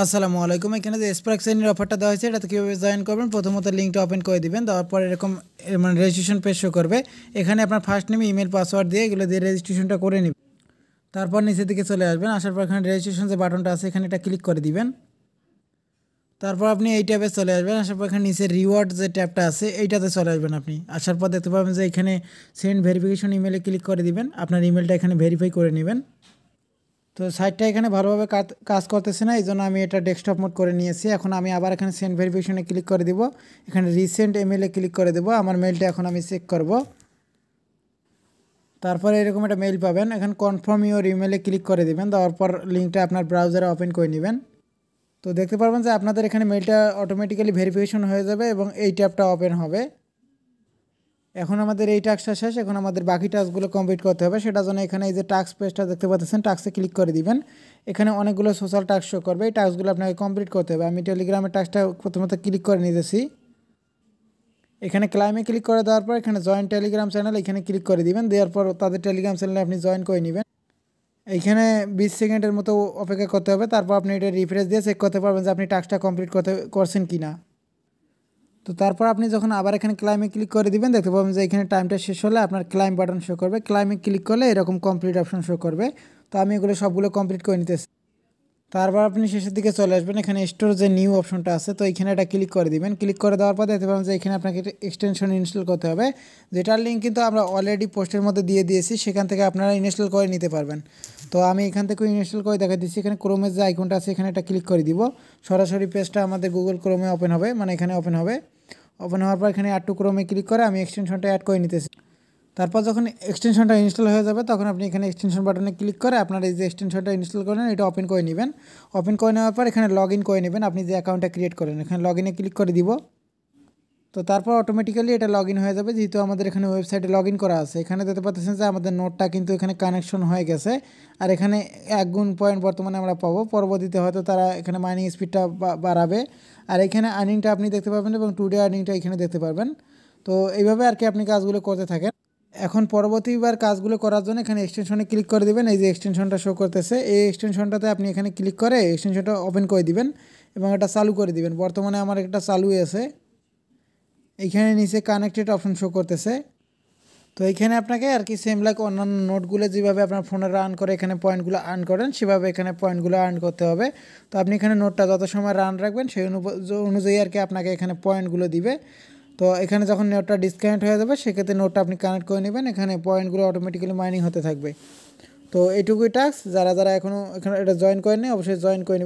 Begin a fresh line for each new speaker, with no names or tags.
আসসালামু আলাইকুম। এখানে যে স্পার্ক সাইনের অফারটা দেওয়া হয়েছে এটাতে কীভাবে জয়েন করবেন, প্রথমত লিঙ্কটা ওপেন করে দিবেন। দেওয়ার পর এরকম মানে রেজিস্ট্রেশন পেজ শো করবে। এখানে আপনার ফার্স্ট নেম, ইমেল, পাসওয়ার্ড দিয়ে এগুলো দিয়ে রেজিস্ট্রেশনটা করে নেবেন। তারপর নিচের দিকে চলে আসবেন, আসার পর এখানে রেজিস্ট্রেশন যে বাটনটা আছে এখানে এটা ক্লিক করে দিবেন। তারপর আপনি এই ট্যাবে চলে আসবেন, আসার পর এখানে নিচে রিওয়ার্ড যে ট্যাবটা আছে এইটাতে চলে আসবেন। আপনি আসার পর দেখতে পাবেন যে এখানে সেন্ড ভেরিফিকেশন ইমেলে ক্লিক করে দিবেন। আপনার ইমেলটা এখানে ভেরিফাই করে নেবেন। তো সাইটটা এখানে ভালোভাবে কাজ করতেছে না, এই জন্য আমি এটা ডেস্কটপ মোড করে নিয়েছি। এখন আমি আবার এখানে সেন্ড ভেরিফিকেশনে ক্লিক করে দিব। এখানে রিসেন্ট ইমেলে ক্লিক করে দেবো। আমার মেলটা এখন আমি চেক করব। তারপরে এরকম একটা মেইল পাবেন, এখন কনফার্ম ইউর ইমেলে ক্লিক করে দিবেন। দেওয়ার পর লিঙ্কটা আপনার ব্রাউজারে ওপেন করে নেবেন। তো দেখতে পারবেন যে আপনাদের এখানে মেলটা অটোমেটিক্যালি ভেরিফিকেশন হয়ে যাবে এবং এই ট্যাবটা ওপেন হবে। এখন আমাদের এই টাস্কটা শেষ, এখন আমাদের বাকি টাস্কগুলো কমপ্লিট করতে হবে। সেটার জন্য এখানে এই যে টাস্ক পেজটা দেখতে পাচ্ছেন, টাস্কে ক্লিক করে দিবেন। এখানে অনেকগুলো সোশ্যাল টাস্ক শো করবে, এই টাস্কগুলো আপনাকে কমপ্লিট করতে হবে। আমি টেলিগ্রামের টাস্কটা প্রথমত ক্লিক করে নিতেছি। এখানে ক্লাইমে ক্লিক করে দেওয়ার পর এখানে জয়েন টেলিগ্রাম চ্যানেল এখানে ক্লিক করে দিবেন। দেওয়ার পর তাদের টেলিগ্রাম চ্যানেলে আপনি জয়েন করে নেবেন। এইখানে 20 সেকেন্ডের মতো অপেক্ষা করতে হবে। তারপর আপনি এটা রিফ্রেশ দিয়ে চেক করতে পারবেন যে আপনি টাস্কটা কমপ্লিট করছেন কি না। তো তারপর আপনি যখন আবার এখানে ক্লাইমে ক্লিক করে দিবেন, দেখতে পাবেন যে এখানে টাইমটা শেষ হলে আপনার ক্লাইম বাটন শো করবে। ক্লাইমে ক্লিক করলে এরকম কমপ্লিট অপশন শো করবে। তো আমি এগুলো সবগুলো কমপ্লিট করে নিতেছি। তারপর আপনি শেষের দিকে চলে আসবেন, এখানে স্টোর যে নিউ অপশনটা আছে তো এখানে এটা ক্লিক করে দিবেন। ক্লিক করে দেওয়ার পর দেখতে পাবেন যে এখানে আপনাকে এক্সটেনশন ইনস্টল করতে হবে, যেটার লিঙ্ক কিন্তু আমরা অলরেডি পোস্টের মধ্যে দিয়ে দিয়েছি, সেখান থেকে আপনারা ইনস্টল করে নিতে পারবেন। তো আমি এখান থেকে ইনস্টল করে দেখা দিচ্ছি। এখানে ক্রোমের যে আইকনটা আছে এখানে এটা ক্লিক করে দিব। সরাসরি পেজটা আমাদের গুগল ক্রোমে ওপেন হবে, মানে এখানে ওপেন হবে। ওপেন হওয়ার পর এখানে অ্যাড টু ক্রোমে ক্লিক করে আমি এক্সটেনশনটা অ্যাড করে নিতেছি। তারপর যখন এক্সটেনশনটা ইনস্টল হয়ে যাবে তখন আপনি এখানে এক্সটেনশন বাটনে ক্লিক করে আপনার এই যে এক্সটেনশনটা ইনস্টল করেন এটা ওপেন করে নেবেন। ওপেন করে নেওয়ার পর এখানে লগ ইন করে নেবেন। আপনি যে অ্যাকাউন্টটা ক্রিয়েট করেন এখানে লগ ইনে ক্লিক করে দিব। তো তারপর অটোমেটিক্যালি এটা লগ ইন হয়ে যাবে, যেহেতু আমাদের এখানে ওয়েবসাইটে লগ ইন করা আছে। এখানে দেখতে পাচ্ছেন যে আমাদের নোটটা কিন্তু এখানে কানেকশন হয়ে গেছে। আর এখানে 1 গুণ পয়েন্ট বর্তমানে আমরা পাবো, পরবর্তীতে হয়তো তারা এখানে মাইনিং স্পিডটা বাড়াবে। আর এখানে আর্নিংটা আপনি দেখতে পাবেন এবং টুডে আর্নিংটা এখানে দেখতে পারবেন। তো এইভাবে আর কি আপনি কাজগুলো করতে থাকেন। এখন পরবর্তীবার কাজগুলো করার জন্য এখানে এক্সটেনশনে ক্লিক করে দিবেন। এই যে এক্সটেনশনটা শো করতেছে এই এক্সটেনশনটাতে আপনি এখানে ক্লিক করে এক্সটেনশনটা ওপেন করে দিবেন এবং এটা চালু করে দিবেন। বর্তমানে আমার একটা চালু আছে। এইখানে নিচে কানেক্টেড অপশন শো করতেছে। তো এইখানে আপনাকে আর কি সেম লাইক অন্যান্য নোটগুলো যেভাবে আপনার ফোনে রান করে এখানে পয়েন্টগুলো আর্ন করেন সেভাবে এখানে পয়েন্টগুলো আর্ন করতে হবে। তো আপনি এখানে নোটটা যত সময় রান রাখবেন সেই অনুযায়ী আর কি আপনাকে এখানে পয়েন্টগুলো দিবে। তো এখানে যখন নোটটা ডিসকানেক্ট হয়ে যাবে সেক্ষেত্রে নোটটা আপনি কানেক্ট করে নেবেন, এখানে পয়েন্টগুলো অটোমেটিক্যালি মাইনিং হতে থাকবে। তো এইটুকুই টাস্ক। যারা এখনও এখানে এটা জয়েন করেননি অবশ্যই জয়েন করে নেবেন।